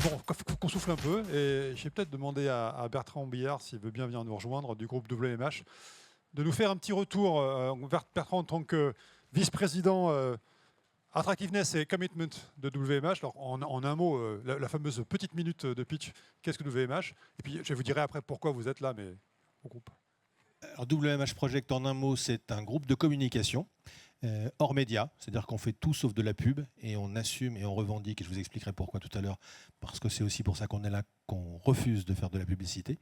bon, qu'on souffle un peu. Et j'ai peut-être demandé à Bertrand Billard, s'il veut bien venir nous rejoindre, du groupe WMH, de nous faire un petit retour. Bertrand, en tant que vice-président Attractiveness et Commitment de WMH. Alors, en un mot, la fameuse petite minute de pitch, qu'est-ce que WMH? Et puis, je vous dirai après pourquoi vous êtes là, mais au groupe. Alors, WMH Project, en un mot, c'est un groupe de communication hors média, c'est-à-dire qu'on fait tout sauf de la pub et on assume et on revendique, et je vous expliquerai pourquoi tout à l'heure, parce que c'est aussi pour ça qu'on est là, qu'on refuse de faire de la publicité.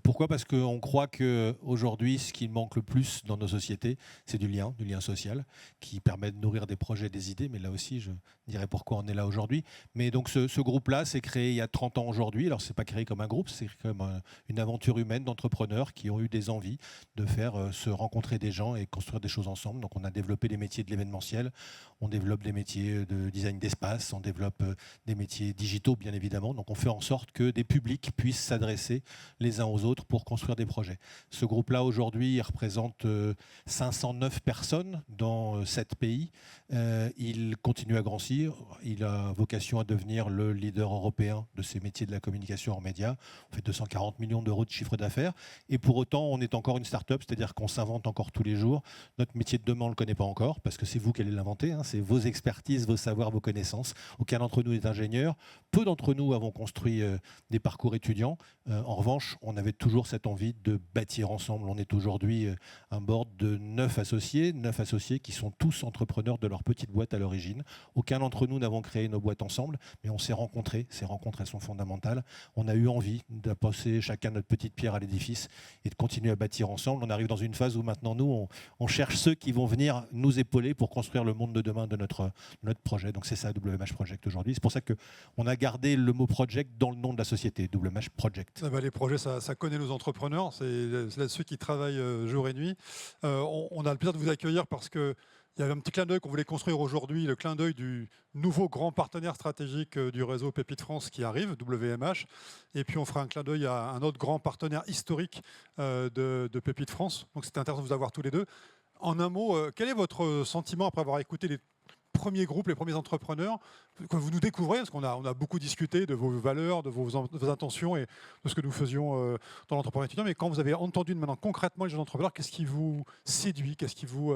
Pourquoi? Parce qu'on croit qu'aujourd'hui, ce qui manque le plus dans nos sociétés, c'est du lien social, qui permet de nourrir des projets, des idées, mais là aussi, je dirais pourquoi on est là aujourd'hui. Mais donc ce groupe-là s'est créé il y a 30 ans aujourd'hui. Alors, ce n'est pas créé comme un groupe, c'est comme une aventure humaine d'entrepreneurs qui ont eu des envies de faire se rencontrer des gens et construire des choses ensemble. Donc, on a développé des métiers de l'événementiel, on développe des métiers de design d'espace, on développe des métiers digitaux, bien évidemment. Donc, on fait en sorte que des publics puissent s'adresser les uns aux autres pour construire des projets. Ce groupe-là, aujourd'hui, il représente 509 personnes dans 7 pays. Il continue à grandir. Il a vocation à devenir le leader européen de ces métiers de la communication en médias. On fait 240 millions d'euros de chiffre d'affaires. Et pour autant, on est encore une start-up, c'est-à-dire qu'on s'invente encore tous les jours. Notre métier de demain, on ne le connaît pas encore, parce que c'est vous qui allez l'inventer. Hein. C'est vos expertises, vos savoirs, vos connaissances. Aucun d'entre nous n'est ingénieur. Peu d'entre nous avons construit des parcours étudiants. En revanche, on avait toujours cette envie de bâtir ensemble. On est aujourd'hui un board de 9 associés qui sont tous entrepreneurs de leur petite boîte à l'origine. Aucun d'entre nous n'avons créé nos boîtes ensemble, mais on s'est rencontrés. Ces rencontres, elles sont fondamentales. On a eu envie d'apporter chacun notre petite pierre à l'édifice et de continuer à bâtir ensemble. On arrive dans une phase où maintenant, nous, on cherche ceux qui vont venir nous épauler pour construire le monde de demain de notre projet. Donc c'est ça, WMH Project aujourd'hui. C'est pour ça qu'on a gardé le mot project dans le nom de la société, WMH Project. Les projets, ça connaît nos entrepreneurs. C'est là-dessus qui travaillent jour et nuit. On a le plaisir de vous accueillir parce que il y avait un petit clin d'œil qu'on voulait construire aujourd'hui, le clin d'œil du nouveau grand partenaire stratégique du réseau Pépite France qui arrive, WMH. Et puis on fera un clin d'œil à un autre grand partenaire historique de Pépite France. Donc c'était intéressant de vous avoir tous les deux. En un mot, quel est votre sentiment après avoir écouté les premiers groupes, les premiers entrepreneurs que vous nous découvrez, parce qu'on a beaucoup discuté de vos valeurs, de vos intentions et de ce que nous faisions dans l'entrepreneuriat étudiant, mais quand vous avez entendu maintenant concrètement les jeunes entrepreneurs, qu'est-ce qui vous séduit, qu'est-ce qui vous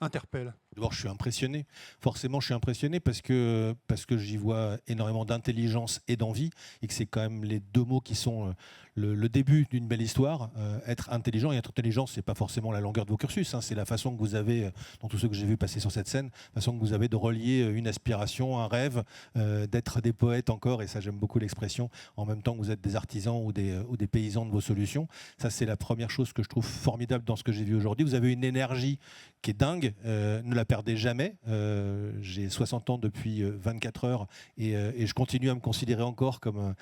interpelle? D'abord, je suis impressionné. Forcément, je suis impressionné parce que j'y vois énormément d'intelligence et d'envie, et que c'est quand même les deux mots qui sont le début d'une belle histoire. Être intelligent et être intelligent, c'est pas forcément la longueur de vos cursus, hein, c'est la façon que vous avez, dans tous ceux que j'ai vu passer sur cette scène, la façon que vous avez de relier une aspiration, un rêve, d'être des poètes encore, et ça j'aime beaucoup l'expression, en même temps que vous êtes des artisans ou des paysans de vos solutions. Ça, c'est la première chose que je trouve formidable dans ce que j'ai vu aujourd'hui. Vous avez une énergie qui est dingue, ne la perdez jamais. J'ai 60 ans depuis 24 heures et je continue à me considérer encore comme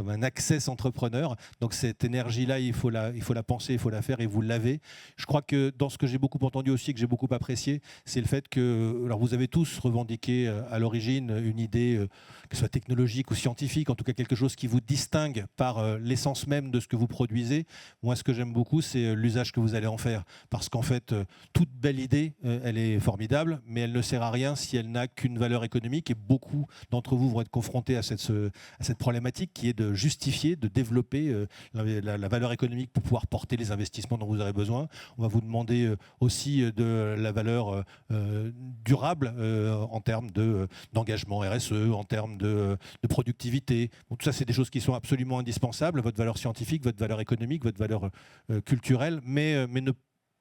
un access entrepreneur. Donc cette énergie-là, il faut la penser, il faut la faire, et vous l'avez. Je crois que dans ce que j'ai beaucoup entendu aussi, que j'ai beaucoup apprécié, c'est le fait que, alors vous avez tous revendiqué à l'origine une idée, que ce soit technologique ou scientifique, en tout cas quelque chose qui vous distingue par l'essence même de ce que vous produisez. Moi, ce que j'aime beaucoup, c'est l'usage que vous allez en faire. Parce qu'en fait, toute belle idée, elle est formidable, mais elle ne sert à rien si elle n'a qu'une valeur économique, et beaucoup d'entre vous vont être confrontés à cette problématique qui est de justifier, de développer la valeur économique pour pouvoir porter les investissements dont vous aurez besoin. On va vous demander aussi de la valeur durable en termes d'engagement RSE, en termes de productivité. Bon, tout ça, c'est des choses qui sont absolument indispensables, votre valeur scientifique, votre valeur économique, votre valeur culturelle, mais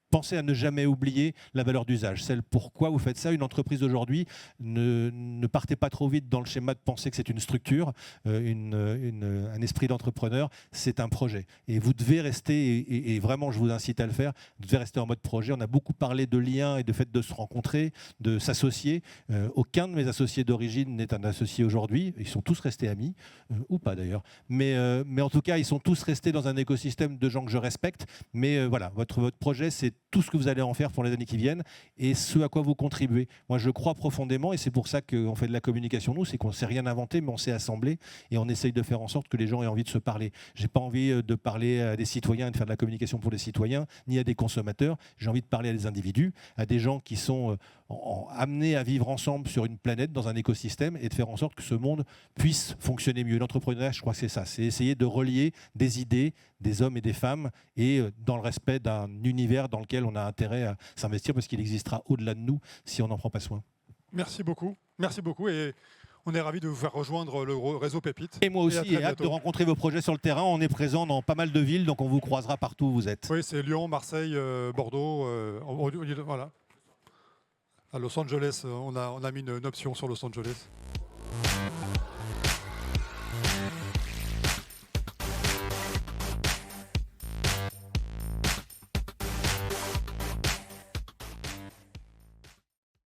pensez à ne jamais oublier la valeur d'usage, celle pourquoi vous faites ça. Une entreprise aujourd'hui, ne partez pas trop vite dans le schéma de penser que c'est une structure, un esprit d'entrepreneur, c'est un projet. Et vous devez rester, et vraiment je vous incite à le faire, vous devez rester en mode projet. On a beaucoup parlé de liens et de fait de se rencontrer, de s'associer. Aucun de mes associés d'origine n'est un associé aujourd'hui, ils sont tous restés amis, ou pas d'ailleurs, mais en tout cas ils sont tous restés dans un écosystème de gens que je respecte. Mais voilà, votre projet, c'est tout ce que vous allez en faire pour les années qui viennent et ce à quoi vous contribuez. Moi, je crois profondément, et c'est pour ça qu'on fait de la communication, nous, c'est qu'on ne sait rien inventer, mais on sait assembler et on essaye de faire en sorte que les gens aient envie de se parler. Je n'ai pas envie de parler à des citoyens et de faire de la communication pour les citoyens, ni à des consommateurs. J'ai envie de parler à des individus, à des gens qui sont amenés à vivre ensemble sur une planète, dans un écosystème, et de faire en sorte que ce monde puisse fonctionner mieux. L'entrepreneuriat, je crois que c'est ça, c'est essayer de relier des idées, des hommes et des femmes, et dans le respect d'un univers dans lequel on a intérêt à s'investir, parce qu'il existera au-delà de nous si on n'en prend pas soin. Merci beaucoup, et on est ravis de vous faire rejoindre le réseau Pépite. Et moi aussi, et hâte de rencontrer vos projets sur le terrain. On est présent dans pas mal de villes, donc on vous croisera partout où vous êtes. Oui, c'est Lyon, Marseille, Bordeaux, voilà. À Los Angeles, on a mis une option sur Los Angeles.